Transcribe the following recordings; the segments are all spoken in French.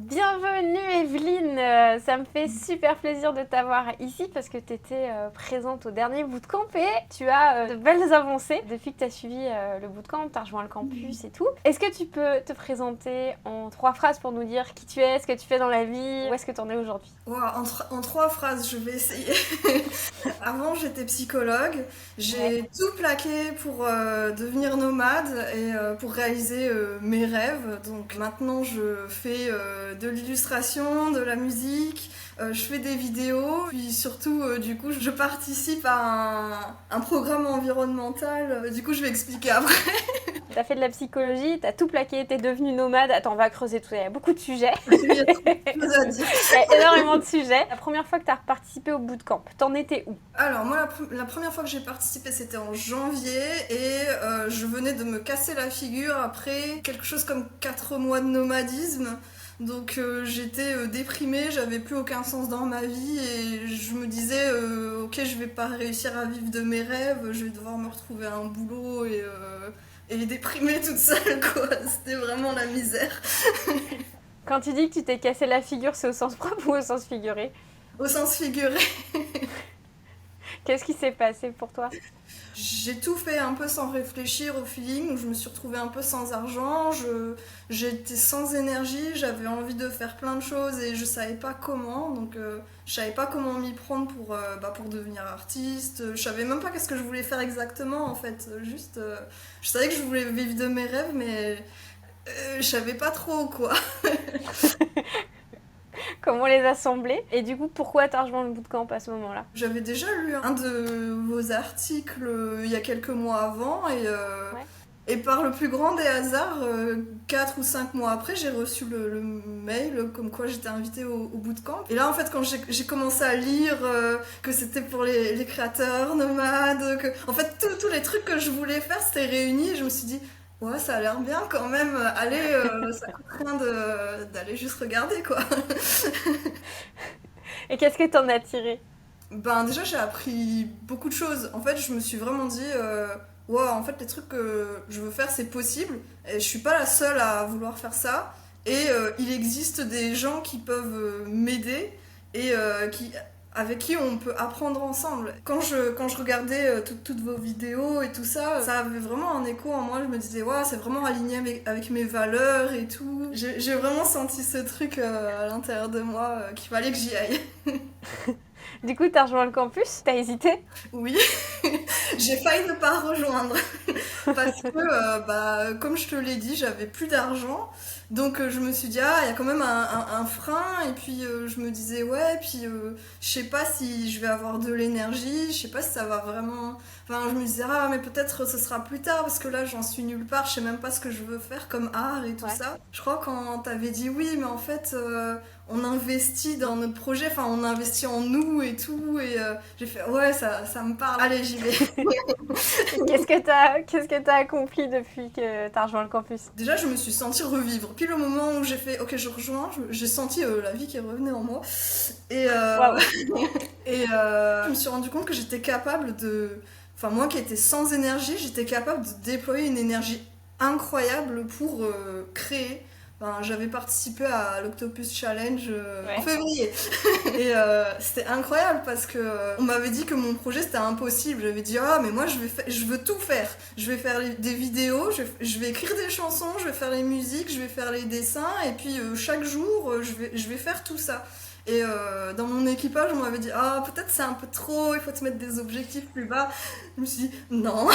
Bienvenue Evelyne, ça me fait super plaisir de t'avoir ici parce que tu étais présente au dernier bootcamp et tu as de belles avancées depuis que tu as suivi le bootcamp, tu as rejoint le campus et tout. Est-ce que tu peux te présenter en 3 phrases pour nous dire qui tu es, ce que tu fais dans la vie, où est-ce que tu en es aujourd'hui? Wow, en 3 phrases, je vais essayer. Avant, j'étais psychologue. Ouais. J'ai tout plaqué pour devenir nomade et pour réaliser mes rêves. Donc maintenant, je fais de l'illustration, de la musique, je fais des vidéos. Puis surtout, du coup, je participe à un programme environnemental. Du coup, je vais expliquer après. T'as fait de la psychologie, t'as tout plaqué, t'es devenue nomade. Attends, on va creuser tout ça, il y a beaucoup de sujets. Il y a trop de choses à dire. Il y a énormément de sujets. La première fois que t'as participé au bootcamp, t'en étais où? Alors moi la première fois que j'ai participé c'était en janvier et je venais de me casser la figure après quelque chose comme 4 mois de nomadisme. Donc j'étais déprimée, j'avais plus aucun sens dans ma vie et je me disais ok je vais pas réussir à vivre de mes rêves, je vais devoir me retrouver un boulot et déprimée toute seule quoi. C'était vraiment la misère. Quand tu dis que tu t'es cassé la figure, c'est au sens propre ou au sens figuré? Au sens figuré. Qu'est-ce qui s'est passé pour toi? J'ai tout fait un peu sans réfléchir au feeling, je me suis retrouvée un peu sans argent, j'étais sans énergie, j'avais envie de faire plein de choses et je savais pas comment, donc je savais pas comment m'y prendre pour devenir artiste, je savais même pas qu'est-ce que je voulais faire exactement en fait, juste je savais que je voulais vivre de mes rêves mais je savais pas trop quoi. Comment les assembler? Et du coup, pourquoi t'as rejoint le bootcamp à ce moment-là? J'avais déjà lu un de vos articles il y a quelques mois avant Ouais. et par le plus grand des hasards, 4 ou 5 mois après, j'ai reçu le mail comme quoi j'étais invitée au bootcamp. Et là, en fait, quand j'ai commencé à lire que c'était pour les créateurs nomades, que, en fait, tous les trucs que je voulais faire, c'était réuni. Et je me suis dit, ouais, ça a l'air bien quand même. Allez, ça coûte rien d'aller juste regarder, quoi. Et qu'est-ce que t'en as tiré? Ben déjà j'ai appris beaucoup de choses. En fait je me suis vraiment dit wow, en fait les trucs que je veux faire c'est possible et je suis pas la seule à vouloir faire ça et il existe des gens qui peuvent m'aider et avec qui on peut apprendre ensemble. Quand je regardais toutes vos vidéos et tout ça, ça avait vraiment un écho en moi. Je me disais, ouais, c'est vraiment aligné avec mes valeurs et tout. J'ai vraiment senti ce truc à l'intérieur de moi qu'il fallait que j'y aille. Du coup, t'as rejoint le campus? T'as hésité? Oui, j'ai failli ne pas rejoindre parce que, comme je te l'ai dit, j'avais plus d'argent. Donc je me suis dit, ah, il y a quand même un frein. Et puis je me disais, ouais, puis je sais pas si je vais avoir de l'énergie, je sais pas si ça va vraiment. Enfin, je me disais, ah, mais peut-être ce sera plus tard parce que là j'en suis nulle part, je sais même pas ce que je veux faire comme art et tout Ouais. ça. Je crois quand t'avais dit oui, mais en fait, on investit dans notre projet, enfin, on investit en nous et tout. Et j'ai fait, ouais, ça me parle, allez, j'y vais. Et qu'est-ce que t'as accompli depuis que t'as rejoint le campus? Déjà, je me suis sentie revivre. Puis le moment où j'ai fait, ok, je rejoins, j'ai senti la vie qui revenait en moi. Et, Waouh! je me suis rendu compte que j'étais capable de. Enfin, moi qui étais sans énergie, j'étais capable de déployer une énergie incroyable pour créer. Enfin, j'avais participé à l'Octopus Challenge en Ouais. février. Et c'était incroyable parce que on m'avait dit que mon projet c'était impossible. J'avais dit ah mais moi je veux tout faire. Je vais faire des vidéos, je vais écrire des chansons, je vais faire les musiques, je vais faire les dessins et puis chaque jour je vais faire tout ça. Et dans mon équipage, on m'avait dit ah peut-être c'est un peu trop, il faut te mettre des objectifs plus bas. Je me suis dit non,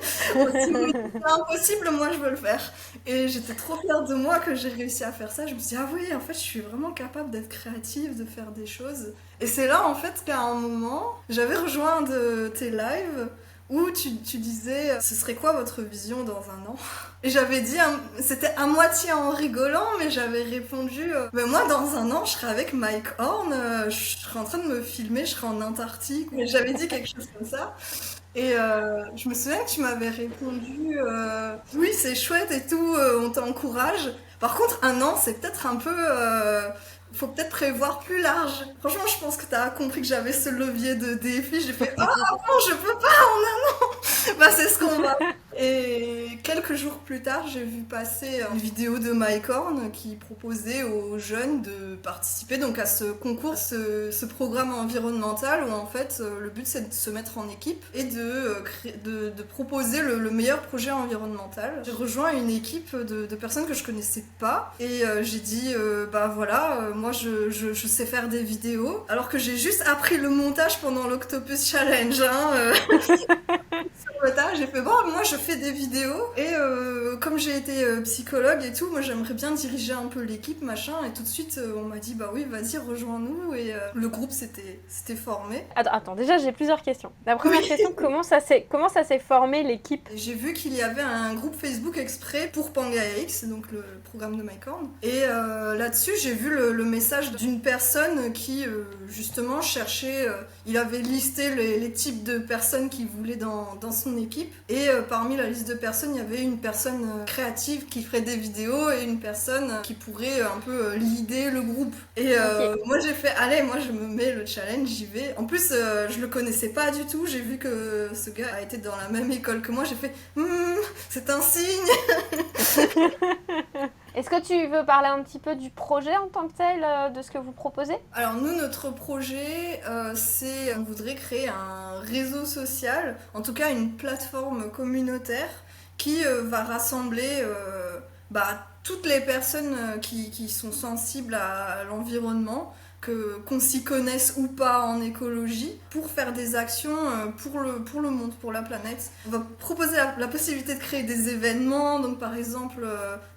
si vous dites que c'est impossible, moi je veux le faire. Et j'étais trop fière de moi que j'ai réussi à faire ça. Je me suis dit, ah oui, en fait, je suis vraiment capable d'être créative, de faire des choses. Et c'est là, en fait, qu'à un moment, j'avais rejoint un de tes lives où tu disais, ce serait quoi votre vision dans un an? Et j'avais dit, c'était à moitié en rigolant, mais j'avais répondu, mais moi, dans un an, je serai avec Mike Horn, je serai en train de me filmer, je serai en Antarctique. Mais j'avais dit quelque chose comme ça. Et je me souviens que tu m'avais répondu oui c'est chouette et tout, on t'encourage. Par contre un an c'est peut-être un peu faut peut-être prévoir plus large. Franchement je pense que t'as compris que j'avais ce levier de défi. J'ai fait ah non je peux pas en un an. Bah, c'est ce qu'on va. Et quelques jours plus tard, j'ai vu passer une vidéo de Mycorn qui proposait aux jeunes de participer donc à ce concours, ce programme environnemental où en fait le but c'est de se mettre en équipe et de proposer le meilleur projet environnemental. J'ai rejoint une équipe de personnes que je connaissais pas et j'ai dit bah voilà, moi je sais faire des vidéos alors que j'ai juste appris le montage pendant l'Octopus Challenge. Sur le tas, j'ai fait bon, moi je fais des vidéos et comme j'ai été psychologue et tout, moi j'aimerais bien diriger un peu l'équipe machin et tout de suite on m'a dit bah oui vas-y rejoins-nous et le groupe s'était formé. Attends, déjà j'ai plusieurs questions. La première question, comment ça s'est formé l'équipe? J'ai vu qu'il y avait un groupe Facebook exprès pour PangaX, donc le programme de Mycorn. Et là-dessus, j'ai vu le message d'une personne qui, justement, cherchait... il avait listé les types de personnes qu'il voulait dans son équipe. Et parmi la liste de personnes, il y avait une personne créative qui ferait des vidéos et une personne qui pourrait un peu leader le groupe. Et moi, j'ai fait, allez, moi, je me mets le challenge, j'y vais. En plus, je le connaissais pas du tout. J'ai vu que ce gars a été dans la même école que moi. J'ai fait, c'est un signe. Est-ce que tu veux parler un petit peu du projet en tant que tel, de ce que vous proposez? Alors nous, notre projet, c'est, on voudrait créer un réseau social, en tout cas une plateforme communautaire qui va rassembler toutes les personnes qui sont sensibles à l'environnement, qu'on s'y connaisse ou pas en écologie, pour faire des actions pour le monde, pour la planète. On va proposer la possibilité de créer des événements, donc par exemple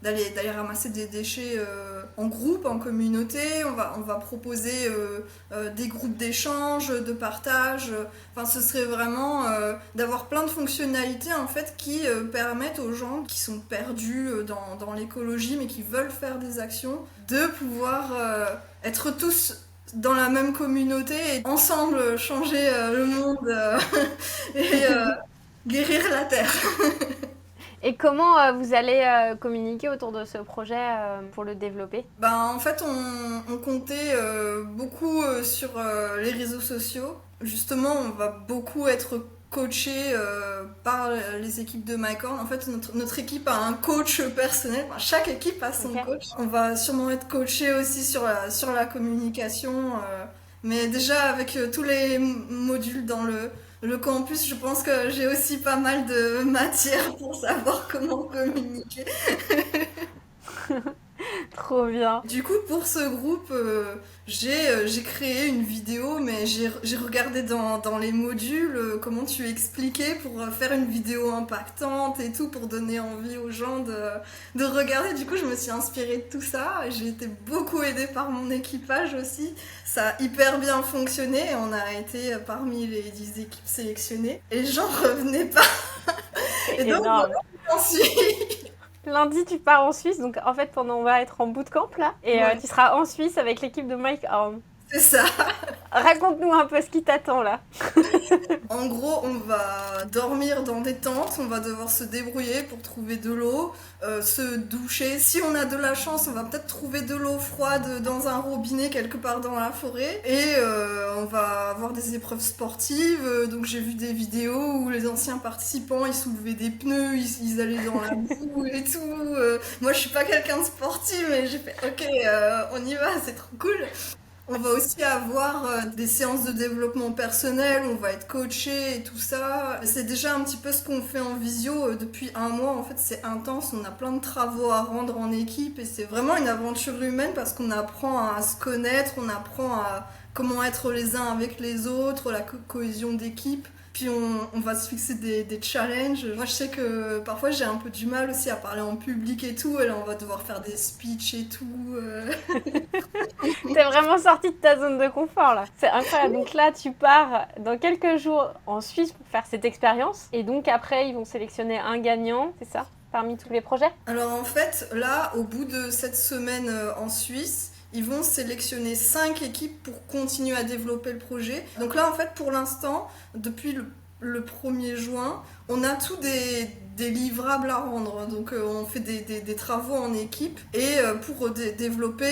d'aller ramasser des déchets en groupe, en communauté. On va proposer des groupes d'échange, de partage. Enfin, ce serait vraiment d'avoir plein de fonctionnalités en fait qui permettent aux gens qui sont perdus dans l'écologie mais qui veulent faire des actions de pouvoir être tous dans la même communauté et ensemble changer le monde et guérir la Terre. Et comment vous allez communiquer autour de ce projet pour le développer? En fait, on comptait beaucoup sur les réseaux sociaux. Justement, on va beaucoup être coaché par les équipes de Mycorn. En fait, notre équipe a un coach personnel. Enfin, chaque équipe a son coach. On va sûrement être coaché aussi sur la communication. Mais déjà, avec tous les modules dans le campus, je pense que j'ai aussi pas mal de matière pour savoir comment communiquer. Trop bien. Du coup, pour ce groupe, j'ai créé une vidéo, mais j'ai regardé dans les modules comment tu expliquais pour faire une vidéo impactante et tout, pour donner envie aux gens de regarder. Du coup, je me suis inspirée de tout ça. J'ai été beaucoup aidée par mon équipage aussi. Ça a hyper bien fonctionné. On a été parmi les 10 équipes sélectionnées. Et les gens revenaient pas. Et donc, voilà, j'en suis. Lundi, tu pars en Suisse, donc en fait, on va être en bootcamp là, et Ouais. tu seras en Suisse avec l'équipe de Mycorn. C'est ça. Raconte-nous un peu ce qui t'attend là. En gros, on va dormir dans des tentes, on va devoir se débrouiller pour trouver de l'eau, se doucher. Si on a de la chance, on va peut-être trouver de l'eau froide dans un robinet quelque part dans la forêt. Et on va avoir des épreuves sportives. Donc j'ai vu des vidéos où les anciens participants, ils soulevaient des pneus, ils allaient dans la boue et tout. Moi, je suis pas quelqu'un de sportif, mais j'ai fait ok, on y va, c'est trop cool. On va aussi avoir des séances de développement personnel, on va être coaché et tout ça. C'est déjà un petit peu ce qu'on fait en visio depuis un mois. En fait, c'est intense, on a plein de travaux à rendre en équipe et c'est vraiment une aventure humaine parce qu'on apprend à se connaître, on apprend à comment être les uns avec les autres, la cohésion d'équipe. Puis on va se fixer des challenges. Moi, je sais que parfois j'ai un peu du mal aussi à parler en public et tout. Et là, on va devoir faire des speeches et tout. T'es vraiment sortie de ta zone de confort là. C'est incroyable. Donc là, tu pars dans quelques jours en Suisse pour faire cette expérience. Et donc après, ils vont sélectionner un gagnant, c'est ça, parmi tous les projets? Alors en fait, là, au bout de cette semaine en Suisse, ils vont sélectionner 5 équipes pour continuer à développer le projet. Donc là, en fait, pour l'instant, depuis le 1er juin, on a tous des livrables à rendre. Donc on fait des travaux en équipe et pour développer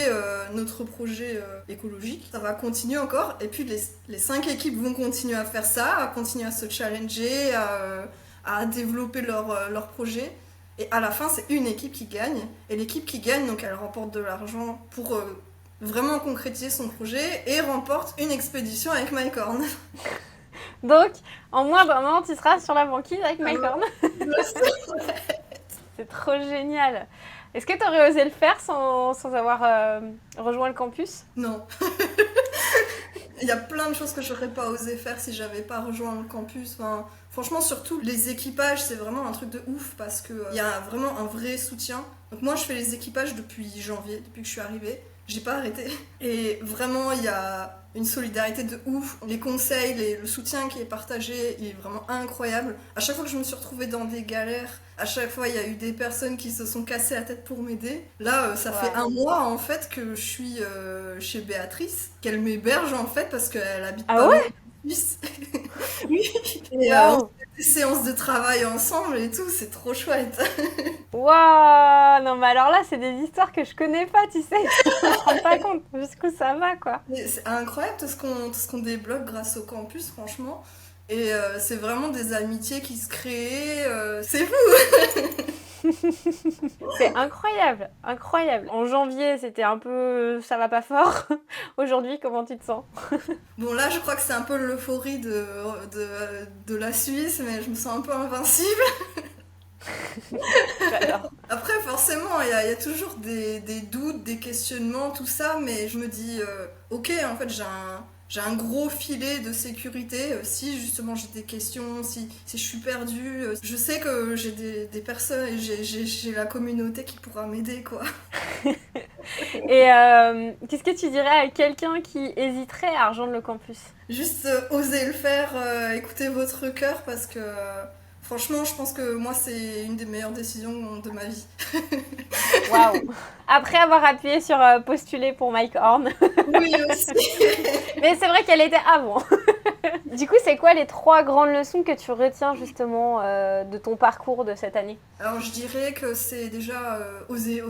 notre projet écologique. Ça va continuer encore. Et puis les 5 équipes vont continuer à faire ça, à continuer à se challenger, à développer leur projet. Et à la fin, c'est une équipe qui gagne. Et l'équipe qui gagne, donc elle remporte de l'argent pour vraiment concrétiser son projet et remporte une expédition avec Mike Horn. Donc, en moins d'un an, tu seras sur la banquise avec Mike Horn. C'est trop génial. Est-ce que tu aurais osé le faire sans avoir rejoint le campus? Non. Il y a plein de choses que j'aurais pas osé faire si j'avais pas rejoint le campus. Enfin, franchement, surtout les équipages, c'est vraiment un truc de ouf parce que il y a vraiment un vrai soutien. Donc moi, je fais les équipages depuis janvier, depuis que je suis arrivée. J'ai pas arrêté. Et vraiment, il y a une solidarité de ouf. Les conseils, le soutien qui est partagé, il est vraiment incroyable. À chaque fois que je me suis retrouvée dans des galères, à chaque fois, il y a eu des personnes qui se sont cassées la tête pour m'aider. Là, ça fait un mois, en fait, que je suis chez Béatrice, qu'elle m'héberge, en fait, parce qu'elle habite pas ouais en Suisse. Oui. Et on fait des séances de travail ensemble et tout, c'est trop chouette. Waouh! Non, mais alors là, c'est des histoires que je connais pas, tu sais. Je me rends pas compte jusqu'où ça va, quoi. C'est incroyable tout ce qu'on débloque grâce au campus, franchement. Et c'est vraiment des amitiés qui se créent. C'est fou! C'est incroyable, incroyable. En janvier, c'était un peu ça va pas fort. Aujourd'hui, comment tu te sens? Bon, là, je crois que c'est un peu l'euphorie de la Suisse, mais je me sens un peu invincible. Après, forcément, il y a toujours des doutes, des questionnements, tout ça, mais je me dis, ok, en fait, j'ai un gros filet de sécurité. Si justement j'ai des questions, si je suis perdue, je sais que j'ai des personnes et j'ai la communauté qui pourra m'aider, quoi. Et qu'est-ce que tu dirais à quelqu'un qui hésiterait à rejoindre le campus? Juste oser le faire, écoutez votre cœur parce que franchement, je pense que moi, c'est une des meilleures décisions de ma vie. Waouh! Après avoir appuyé sur postuler pour Mike Horn. Oui, aussi. Mais c'est vrai qu'elle était avant. Du coup, c'est quoi les 3 grandes leçons que tu retiens justement de ton parcours de cette année? Alors, je dirais que c'est déjà oser.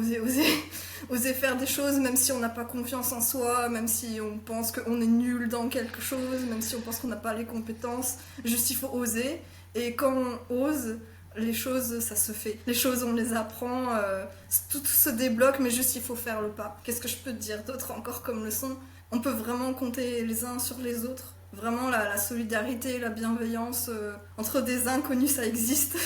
Oser faire des choses, même si on n'a pas confiance en soi, même si on pense qu'on est nul dans quelque chose, même si on pense qu'on n'a pas les compétences. Juste, il faut oser. Et quand on ose, les choses, ça se fait. Les choses, on les apprend, tout se débloque, mais juste, il faut faire le pas. Qu'est-ce que je peux te dire d'autre encore comme leçon? On peut vraiment compter les uns sur les autres. Vraiment, la solidarité, la bienveillance entre des inconnus, ça existe.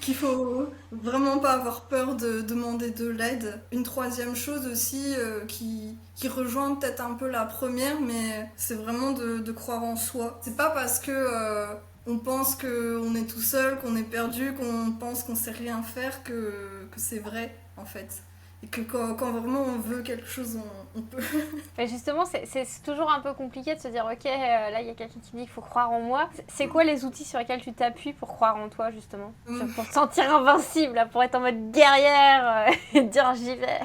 Qu'il faut vraiment pas avoir peur de demander de l'aide. Une troisième chose aussi qui rejoint peut-être un peu la première, mais c'est vraiment de croire en soi. C'est pas parce que on pense qu'on est tout seul, qu'on est perdu, qu'on pense qu'on sait rien faire que c'est vrai en fait. Et que quand vraiment on veut quelque chose, on peut. Mais justement, c'est toujours un peu compliqué de se dire ok, là il y a quelqu'un qui dit qu'il faut croire en moi. C'est quoi les outils sur lesquels tu t'appuies pour croire en toi justement? Pour te sentir invincible, là, pour être en mode guerrière et te dire j'y vais.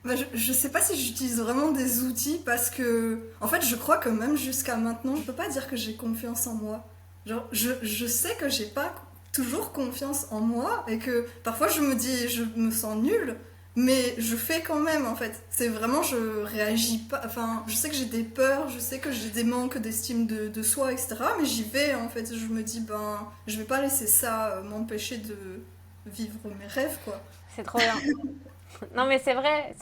Bah, je sais pas si j'utilise vraiment des outils parce que en fait je crois que même jusqu'à maintenant je peux pas dire que j'ai confiance en moi. Genre je sais que j'ai pas toujours confiance en moi et que parfois je me dis je me sens nulle. Mais je fais quand même en fait. C'est vraiment, je réagis pas. Enfin, je sais que j'ai des peurs, je sais que j'ai des manques d'estime de soi, etc. Mais j'y vais en fait. Je me dis, ben, je vais pas laisser ça m'empêcher de vivre mes rêves, quoi. C'est trop bien. Non mais c'est vrai,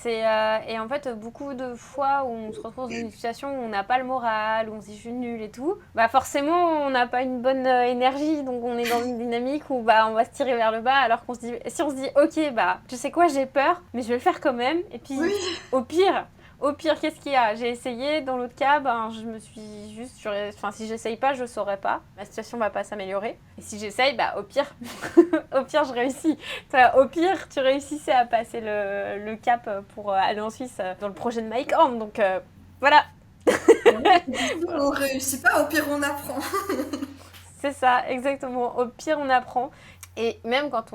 et en fait beaucoup de fois où on se retrouve dans une situation où on n'a pas le moral, où on se dit je suis nulle et tout, bah forcément on n'a pas une bonne énergie, donc on est dans une dynamique où bah on va se tirer vers le bas, alors qu'on se dit, si on se dit ok bah tu sais quoi j'ai peur, mais je vais le faire quand même, et puis Oui. Au pire, qu'est-ce qu'il y a? J'ai essayé, dans l'autre cas, ben, je me suis juste... Enfin, si j'essaye pas, je saurais pas. La situation va pas s'améliorer. Et si j'essaye, bah, au pire, au pire, je réussis. Au pire, tu réussissais à passer le cap pour aller en Suisse dans le projet de Mike Horn. Donc, voilà. On réussit pas, au pire, on apprend. C'est ça, exactement. Au pire, on apprend. Et même quand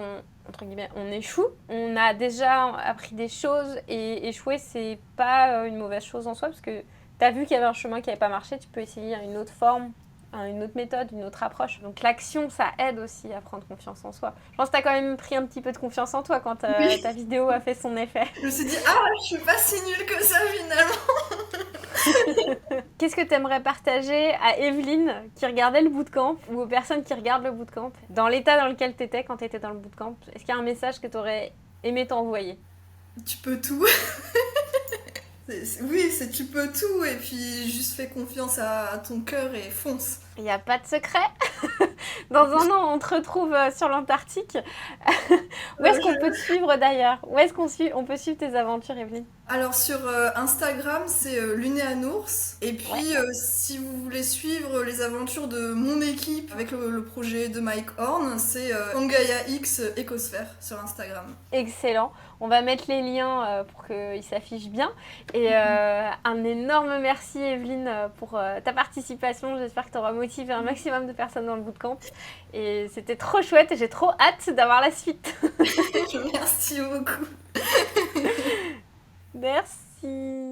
entre guillemets, on échoue, on a déjà appris des choses et échouer, c'est pas une mauvaise chose en soi parce que t'as vu qu'il y avait un chemin qui n'avait pas marché, tu peux essayer une autre forme, une autre méthode, une autre approche. Donc l'action, ça aide aussi à prendre confiance en soi. Je pense que t'as quand même pris un petit peu de confiance en toi quand Oui. ta vidéo a fait son effet. Je me suis dit, ah, je suis pas si nulle que ça finalement. Qu'est-ce que tu aimerais partager à Evelyne qui regardait le bootcamp ou aux personnes qui regardent le bootcamp dans l'état dans lequel tu étais quand tu étais dans le bootcamp? Est-ce qu'il y a un message que tu aurais aimé t'envoyer? Tu peux tout. Oui, c'est tu peux tout et puis juste fais confiance à ton cœur et fonce. Il n'y a pas de secret. Dans un an, on te retrouve sur l'Antarctique. Où est-ce qu'on peut te suivre d'ailleurs? Où est-ce on peut suivre tes aventures, Evelyne? Alors sur Instagram, c'est Lunéanours. Et puis Ouais. si vous voulez suivre les aventures de mon équipe avec le projet de Mike Horn, c'est Pangaea X Ecosphère sur Instagram. Excellent. On va mettre les liens pour qu'ils s'affichent bien. Et un énorme merci, Evelyne, pour ta participation. J'espère que tu auras motivé un maximum de personnes dans le bootcamp. Et c'était trop chouette et j'ai trop hâte d'avoir la suite. Merci beaucoup. Merci.